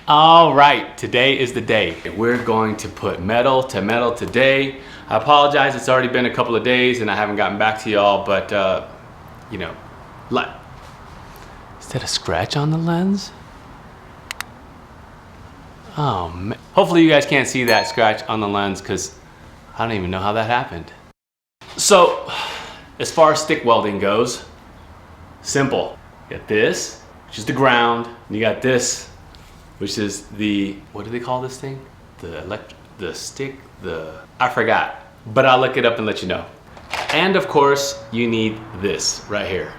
All right, today is the day. We're going to put metal to metal today. I apologize, it's already been a couple of days and I haven't gotten back to y'all, but you know, is that a scratch on the lens? Oh man. Hopefully you guys can't see that scratch on the lens because I don't even know how that happened. So, as far as stick welding goes, simple. You got this, which is the ground, and you got this, which is the, what do they call this thing? I forgot, but I'll look it up and let you know. And of course, you need this right here.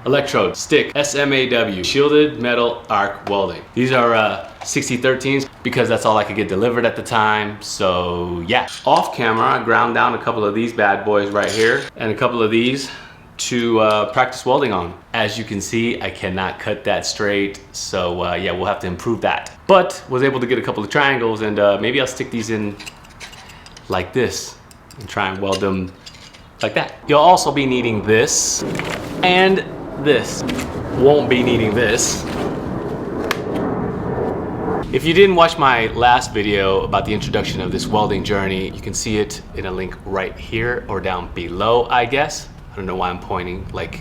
Electrode, stick, SMAW, shielded metal arc welding. These are 6013s because that's all I could get delivered at the time. So yeah, off camera, I ground down a couple of these bad boys right here and a couple of these to practice welding on. As you can see, I cannot cut that straight. So yeah, we'll have to improve that. But was able to get a couple of triangles and maybe I'll stick these in like this and try and weld them like that. You'll also be needing this and this. Won't be needing this. If you didn't watch my last video about the introduction of this welding journey, you can see it in a link right here or down below, I guess. I don't know why I'm pointing, like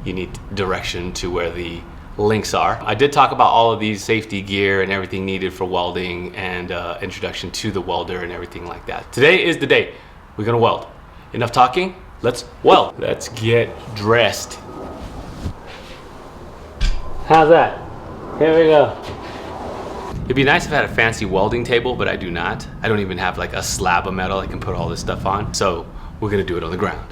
you need direction to where the links are. I did talk about all of these safety gear and everything needed for welding and introduction to the welder and everything like that. Today is the day. We're gonna weld. Enough talking, let's weld. Let's get dressed. How's that? Here we go. It'd be nice if I had a fancy welding table, but I do not. I don't even have like a slab of metal I can put all this stuff on. So we're gonna do it on the ground.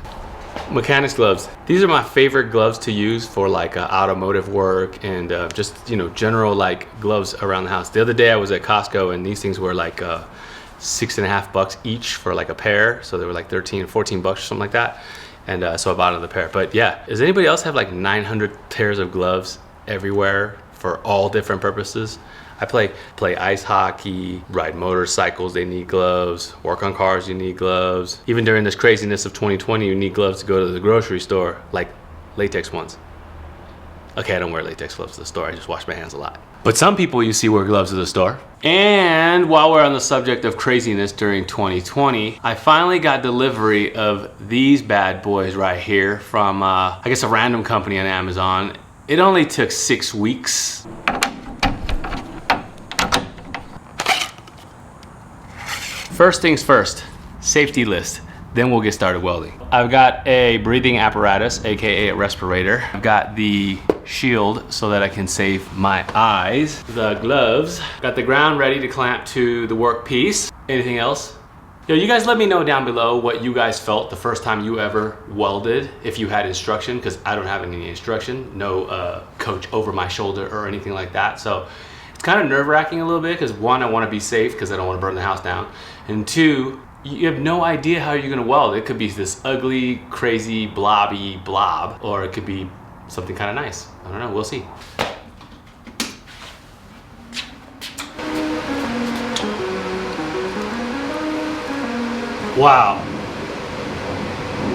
Mechanics gloves. These are my favorite gloves to use for like automotive work and just, you know, general like gloves around the house. The other day I was at Costco and these things were like $6.50 each for like a pair. So they were like 13, 14 bucks or something like that. And so I bought another pair. But yeah, does anybody else have like 900 pairs of gloves everywhere for all different purposes? I play ice hockey, ride motorcycles, they need gloves. Work on cars, you need gloves. Even during this craziness of 2020, you need gloves to go to the grocery store, like latex ones. Okay, I don't wear latex gloves to the store, I just wash my hands a lot. But some people you see wear gloves to the store. And while we're on the subject of craziness during 2020, I finally got delivery of these bad boys right here from, I guess a random company on Amazon. It only took 6 weeks. First things first, safety list, then we'll get started welding. I've got a breathing apparatus, AKA a respirator. I've got the shield so that I can save my eyes. The gloves, got the ground ready to clamp to the work piece. Anything else? Yo, you guys let me know down below what you guys felt the first time you ever welded, if you had instruction, because I don't have any instruction, no coach over my shoulder or anything like that. So it's kind of nerve-wracking a little bit because one, I want to be safe because I don't want to burn the house down. And two, you have no idea how you're going to weld. It could be this ugly, crazy, blobby blob, or it could be something kind of nice. I don't know, we'll see. Wow.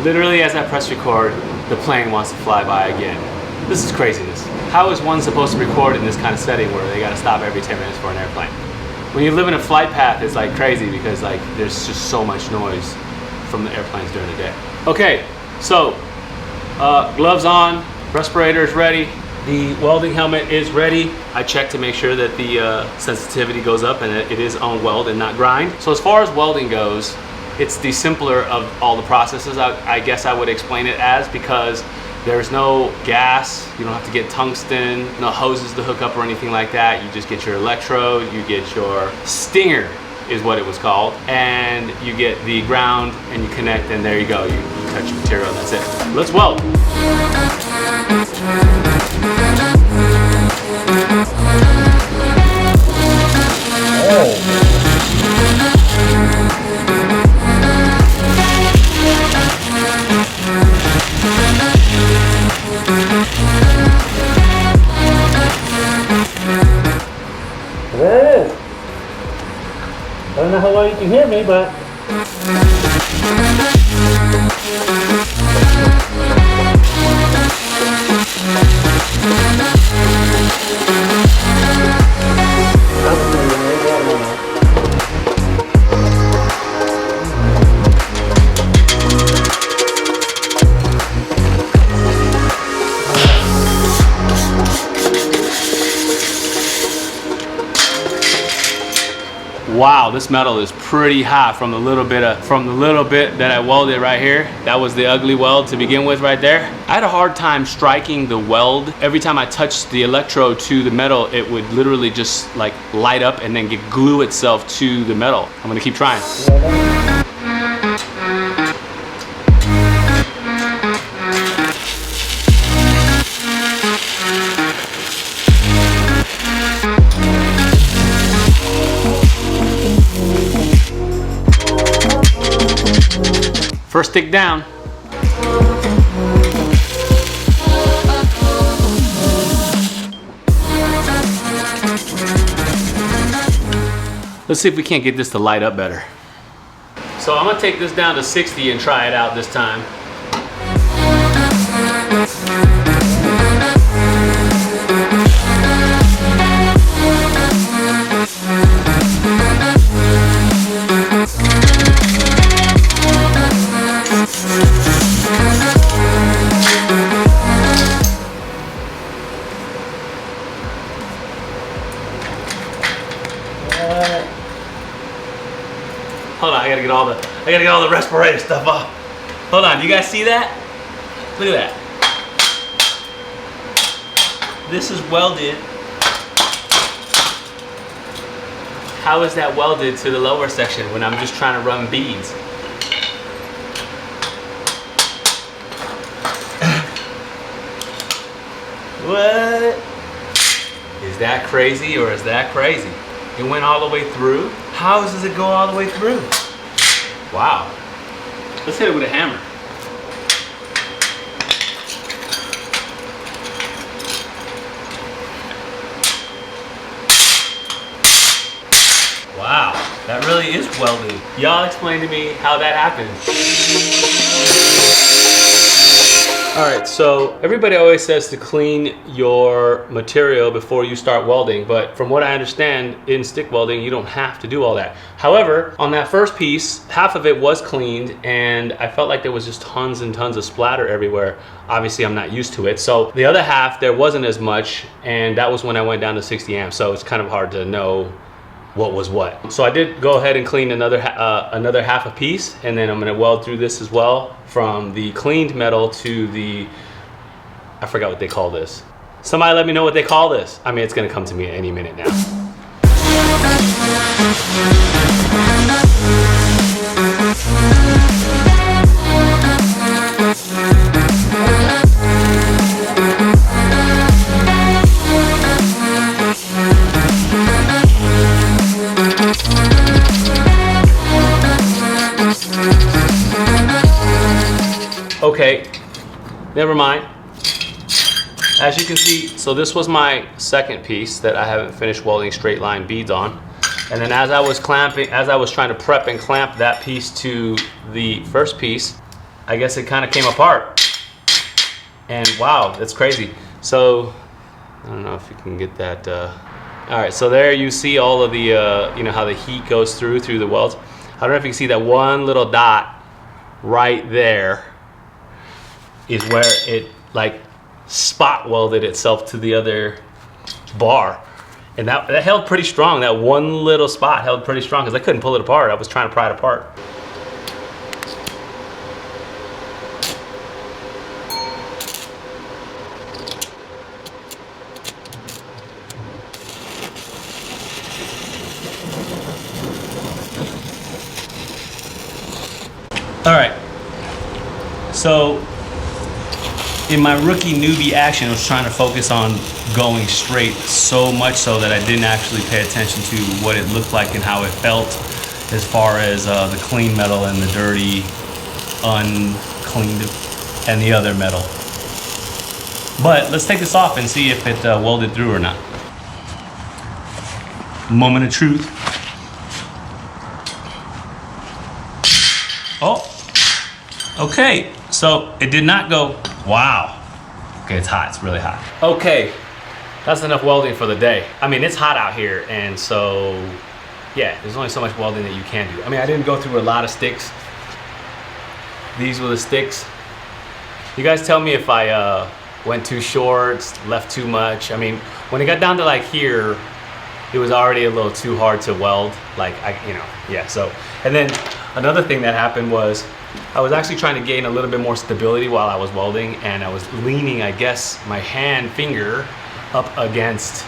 Literally as I press record, the plane wants to fly by again. This is craziness. How is one supposed to record in this kind of setting where they gotta stop every 10 minutes for an airplane? When you live in a flight path, it's like crazy because like there's just so much noise from the airplanes during the day. Okay, so gloves on, respirator is ready, the welding helmet is ready. I checked to make sure that the sensitivity goes up and it is on weld and not grind. So as far as welding goes, it's the simpler of all the processes, I guess I would explain it as, because there's no gas, you don't have to get tungsten, no hoses to hook up or anything like that. You just get your electrode, you get your stinger is what it was called, and you get the ground and you connect and there you go. You touch your material and that's it. Let's weld. There it is. I don't know how well you can hear me, but Wow, this metal is pretty hot from the little bit that I welded right here. That was the ugly weld to begin with right there. I had a hard time striking the weld. Every time I touched the electrode to the metal, it would literally just like light up and then glue itself to the metal. I'm gonna keep trying. First stick down. Let's see if we can't get this to light up better. So I'm gonna take this down to 60 and try it out this time. Hold on, I gotta get all the respirator stuff off. Hold on, do you guys see that? Look at that. This is welded. How is that welded to the lower section when I'm just trying to run beads? What? Is that crazy or is that crazy? It went all the way through? How does it go all the way through? Wow. Let's hit it with a hammer. Wow, that really is welded. Y'all explain to me how that happened. All right, so everybody always says to clean your material before you start welding, but from what I understand, in stick welding, you don't have to do all that. However, on that first piece, half of it was cleaned, and I felt like there was just tons and tons of splatter everywhere. Obviously, I'm not used to it. So the other half, there wasn't as much, and that was when I went down to 60 amps, so it's kind of hard to know what was what. So I did go ahead and clean another half a piece, and then I'm gonna weld through this as well from the cleaned metal to the, I forgot what they call this. Somebody let me know what they call this. I mean, it's gonna come to me any minute now. Okay, never mind. As you can see, so this was my second piece that I haven't finished welding straight line beads on. And then as I was trying to prep and clamp that piece to the first piece, I guess it kind of came apart. And wow, that's crazy. So, I don't know if you can get that. All right, so there you see all of the, you know, how the heat goes through the welds. I don't know if you can see that one little dot right there is where it like spot welded itself to the other bar, and that held pretty strong. That one little spot held pretty strong because I couldn't pull it apart. I was trying to pry it apart. All right, so in my rookie newbie action, I was trying to focus on going straight, so much so that I didn't actually pay attention to what it looked like and how it felt as far as the clean metal and the dirty, uncleaned, and the other metal. But let's take this off and see if it welded through or not. Moment of truth. Oh, okay, so it did not go. Wow. Okay, it's hot. It's really hot. Okay, that's enough welding for the day. I mean, it's hot out here, and so, yeah, there's only so much welding that you can do. I mean, I didn't go through a lot of sticks. These were the sticks. You guys tell me if I went too short, left too much. I mean, when it got down to like here, it was already a little too hard to weld. Like, yeah, so. And then another thing that happened was I was actually trying to gain a little bit more stability while I was welding, and I was leaning, I guess, my finger up against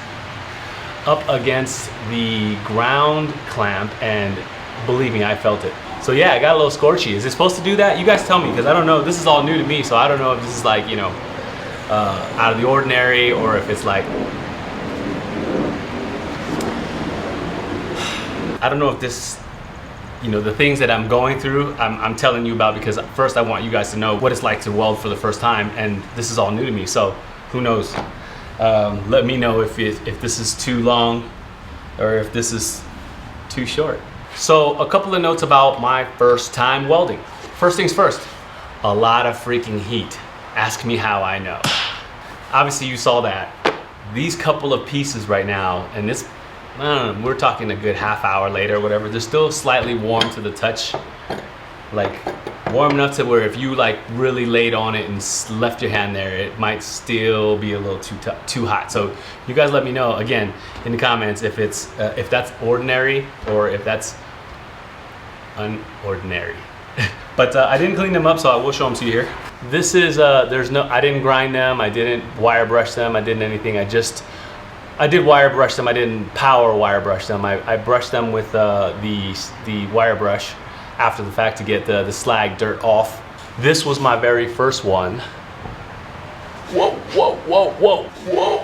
the ground clamp, and believe me, I felt it. So yeah, I got a little scorchy. Is it supposed to do that? You guys tell me, because I don't know. This is all new to me, so I don't know if this is like, out of the ordinary, or if it's like, I don't know if this, the things that I'm going through, I'm telling you about because first I want you guys to know what it's like to weld for the first time, and this is all new to me, so who knows. Let me know if this is too long or if this is too short. So a couple of notes about my first time welding. First things first, a lot of freaking heat. Ask me how I know. Obviously you saw that. These couple of pieces right now, and this, I don't know, we're talking a good half hour later or whatever, they're still slightly warm to the touch. Like warm enough to where if you like really laid on it and left your hand there, it might still be a little too hot. So you guys let me know again in the comments if it's if that's ordinary or if that's unordinary. But I didn't clean them up, so I will show them to you here. This is I didn't grind them, I didn't wire brush them, I didn't anything. I did wire brush them. I didn't power wire brush them. I brushed them with the wire brush after the fact to get the slag dirt off. This was my very first one. Whoa, whoa, whoa, whoa, whoa,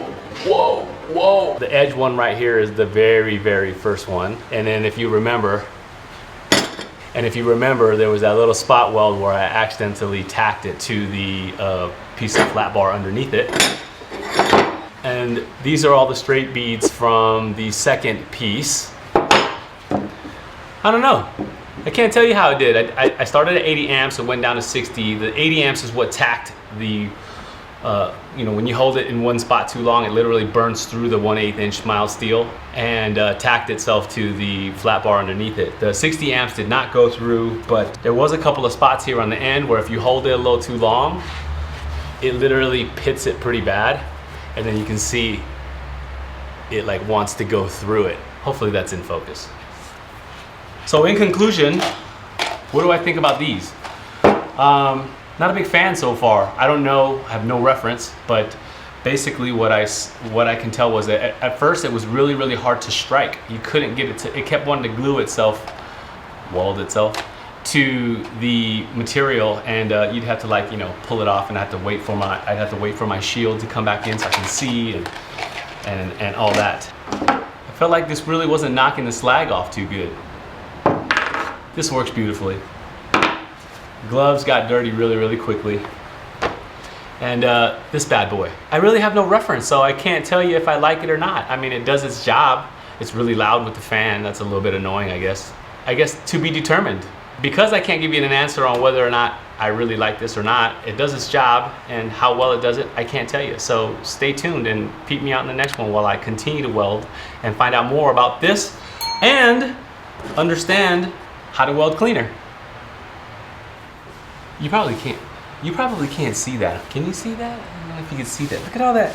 whoa, whoa. The edge one right here is the very, very first one. And then if you remember, there was that little spot weld where I accidentally tacked it to the piece of flat bar underneath it. And these are all the straight beads from the second piece. I don't know. I can't tell you how I did. I started at 80 amps and went down to 60. The 80 amps is what tacked the, when you hold it in one spot too long, it literally burns through the 1/8 inch mild steel and tacked itself to the flat bar underneath it. The 60 amps did not go through, but there was a couple of spots here on the end where if you hold it a little too long, it literally pits it pretty bad. And then you can see it like wants to go through it. Hopefully that's in focus. So in conclusion, what do I think about these? Not a big fan so far. I don't know, I have no reference, but basically what I can tell was that at first it was really, really hard to strike. You couldn't get it to, it kept wanting to glue itself, weld itself to the material, and you'd have to like, pull it off, and I'd have to wait for my shield to come back in so I can see and all that. I felt like this really wasn't knocking the slag off too good. This works beautifully. Gloves got dirty really, really quickly. And this bad boy, I really have no reference, so I can't tell you if I like it or not. I mean, it does its job. It's really loud with the fan. That's a little bit annoying, I guess. To be determined. Because I can't give you an answer on whether or not I really like this or not, it does its job, and how well it does it, I can't tell you. So stay tuned and peep me out in the next one while I continue to weld and find out more about this and understand how to weld cleaner. You probably can't see that. Can you see that? I don't know if you can see that. Look at all that.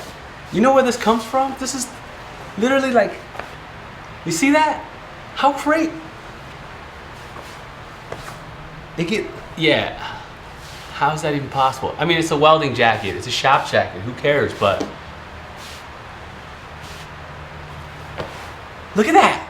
You know where this comes from? This is literally like, you see that? How great. Yeah. How is that even possible? I mean, it's a welding jacket. It's a shop jacket. Who cares? But look at that.